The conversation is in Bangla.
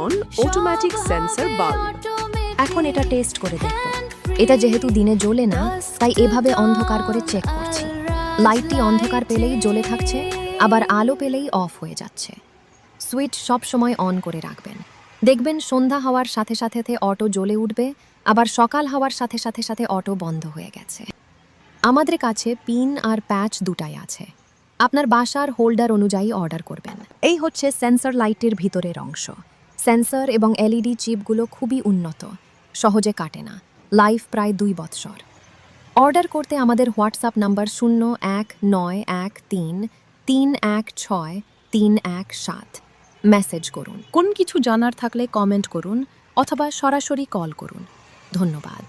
On automatic sensor bulb. এখন এটা টেস্ট করে দেখব। এটা যেহেতু দিনে জ্বলে না, তাই এভাবে অন্ধকার করে চেক করছি। লাইটটি অন্ধকার পেলেই জ্বলে থাকছে, আবার আলো পেলেই অফ হয়ে যাচ্ছে। সুইচ সব সময় অন করে রাখবেন। দেখবেন সন্ধ্যা হওয়ার সাথে সাথে অটো জ্বলে উঠবে, আবার সকাল হওয়ার সাথে সাথে অটো বন্ধ হয়ে গেছে। আমাদের কাছে পিন আর প্যাচ দুটাই আছে। আপনার বাসার হোল্ডার অনুযায়ী অর্ডার করবেন। এই হচ্ছে সেন্সর লাইটের ভিতরের অংশ। সেন্সর এবং এলইডি চিপগুলো খুবই উন্নত, সহজে কাটে না, লাইফ প্রায় 2 বৎসর। অর্ডার করতে আমাদের হোয়াটসঅ্যাপ নাম্বার 019133163117 মেসেজ করুন। কোন কিছু জানার থাকলে কমেন্ট করুন অথবা সরাসরি কল করুন। ধন্যবাদ।